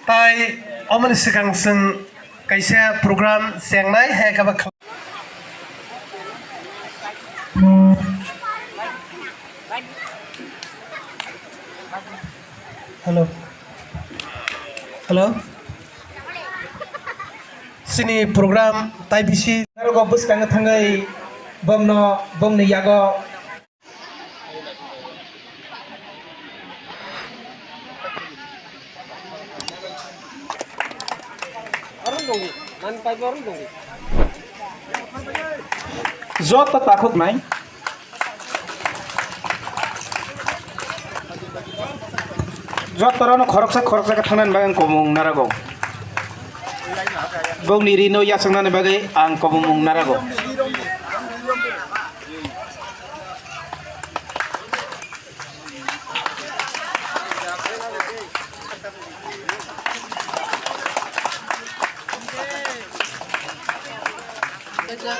ताई अमन सिगां जों कैसे प्रोग्राम जेंनाय है कबा हेलो हेलो सिनी प्रोग्राम ताई बिसि नारगो बुसखांनो थाङै बमनो यागो जत ताखुक नाय जत तरनो खरकसा का थांनानै बागै कमुं नारागौ बंनि रिनो यासंनानै बागै आं कमुं नारागौ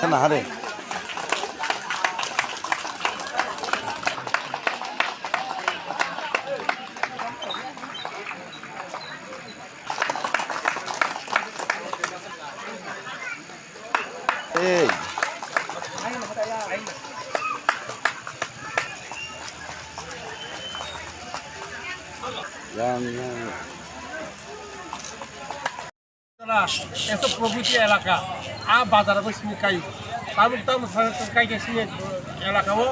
Kenapa hari? Hey. Yang itu provinsi elaka bazar sini kayu tabuk tam kayu sini elaka wo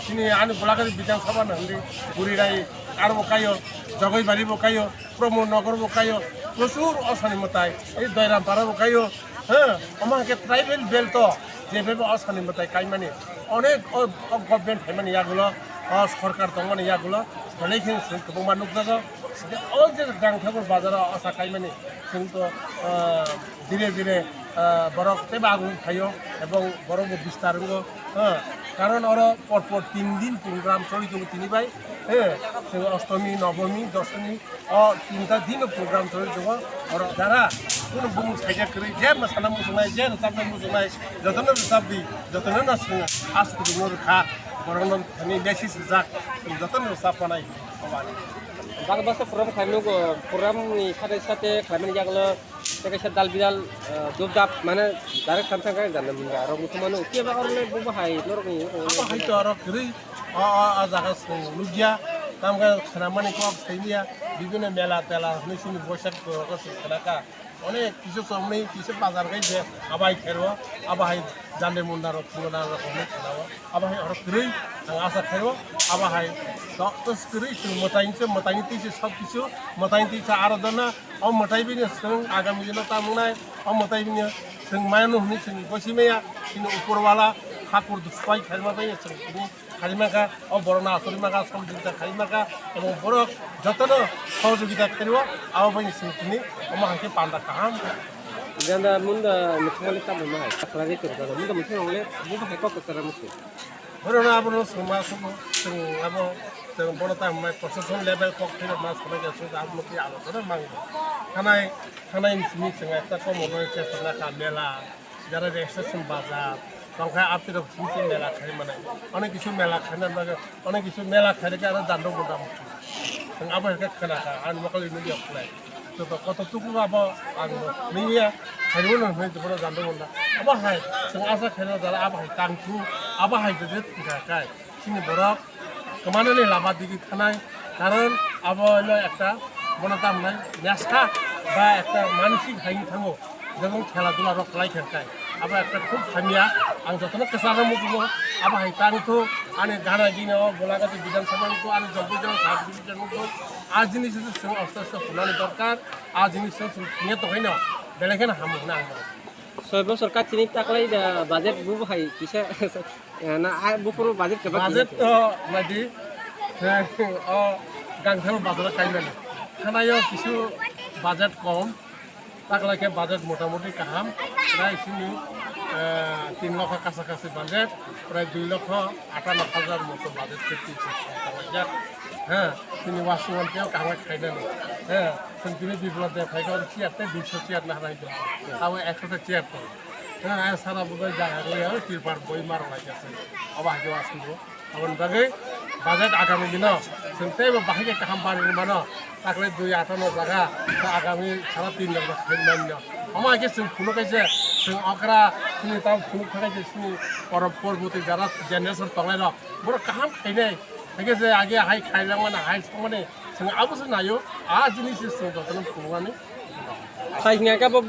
sini anu bulaka bidang sabha nanti buri rai arbo kayu jagoi bari bo kayu promo nagor bo kayu প্রচুর অশান্তিমতায় এই দয়রাম পাড়া bo kayu হ্যাঁ আমাকে tribal bell তো যেভাবে অশান্তিমতায় কাই মানে অনেক government মানে ইয়াগুলো সরকার দং মানে ইয়াগুলো লেখিন गोबां মানুষ जागो ओइ जे गांथाफोर बाजाराव आसा काई माने जोंथ' धीरे धीरे बरफ तेबा आगुन थायो এবং বরফ বিস্তারঙ্গ কারণ ওরা পরপর 3 দিন প্রোগ্রাম চলি তো তিনি ভাই অষ্টমী নবমী দশমী তিনটা দিন প্রোগ্রাম চলি তো ওরা যারা কোনো বুম সাইজা করে যে মশালা মুসুনাই যে তাপনা মুসুনাই যতন সাবদি যতন না আজকে নর খা বরং আমি বেশি যাক যতন সাপনাই Bang bahasa program ni sate kalian jaga le kayak dal bidal jobdap mana direct sampai kan dan minta orang itu mana ukia bakal le buka hai lorong ni apa hai tu orang kiri jaga lugia tam kan senaman itu apa ini ya বিভিন্ন মেলা তেলা নিশ্চিত বৈশাখ খেলাকা অনেক কিছু সময় কিছু বাজার গাই যে আবাই খেরো আবাই জানে মুন্ডার পুরোনা রকমের খেলাও আবাই ওরা করেই আশা খেরো আবাই তো করেই মতাইতে সব কিছু মতাইতে আরাধনা ও মতাইবিনি আগামী দিনে তা মনে মতাইবিনি जों मायानो हनि जों बसिमाया जों उपरवाला ठाकुर दुसपाय खालिमाबाय जों बिनि खालिमाका ओ बरना असरिमाका समजिता खालिमाका এবং বড় যতন সহযোগিতা করিব আবাবাই जों बिनि अमाहाके पान्दा काहाम janda munda mutsali tamu mahai akragi terus munda mutsali buka hai kok ketara musi बरना आबनो समा सम जों आबो जों बड़ता माय प्रशासन लेभेल कक थेर मास खना गेसो आबनो कि आलोचना मांगो थानाय नि जों একটা কমন চেষ্টা का मेला যারা রেজিস্ট্রেশন বাজার সংখ্যা আপনি কিছু মেলা খাই মানে অনেক কিছু মেলা খাইনা অনেক কিছু মেলা খাইলে আরো দান্ড মোটা মুখি जों আবার খানা আর মকলি নদী অপ্লাই তো কতটুকু আবো আগে নিয়া খাইবো না হই বড় দান্ড মোটা আবার হাই जों আশা খাইনা যারা আবার কাংথু আবার হাই যে কাই সিনি বড় কমানানি লাভা দিকে থানায় কারণ আবো হলো একটা বনতা নাই নেশা বা একটা মানসিক হাইনি থাঙ্গো যেমন খেলাধুলা রকলাই খেলকায় আবার একটা খুব খামিয়া आं जतन केसारा मुजुगो अब हाइतांगो आने गाना गिनो गोलागाति विधानसभानिखौ आने जब्बुजन साब डिभिजनखौ आज जिनिस जों अस्थ फुनानै दरकार आज जिनिस जों निया तखायनो बेलेगेन हामना आं ছয় বছর কাটিনি তাকলাই বাজেট বুবো হাই কিসা না বুপুর বাজেট কেবা বাজেট মাদি গাংথাল বাজারে কাইমানে খানাयो কিছু বাজেট কম তাকলাকে বাজেট মোটামুটি কাহাম প্রায় সিনি 3 লক্ষ কাছাকাছি বাজেট প্রায় 2,58,000 মতো বাজেট পেয়েছে হ্যাঁ তিনি ওয়াশিংটনকেও কামাই খাইলেন হ্যাঁ তিনি বিপ্লব খাইকার চেয়ারতে 200 চেয়ার না হারাই তাও 100টা চেয়ার করে হ্যাঁ সারা বোধহয় জায়গা তিরপার বই মারা গেছে অবাক আসিব আমার বাগে বাজেট আগামী দিনাव जों तेबो बाहाय गाहाम बानायनो मानो ताकले 2-8 जागा आगामी सारा 3 लाख खायनो अमा के जों फुनो कायसे जों अकरा जोंनि ताम फुनो थाखाय जोंनि परबती जारा जेनेरेशन तंलाय र बर गाहाम खायनाय हागे जे आगे हाय खायलांमाने हाय संमाने जों आबोसो नायो आ जिनिस जों दतन फुनवानि खायनाया गाबो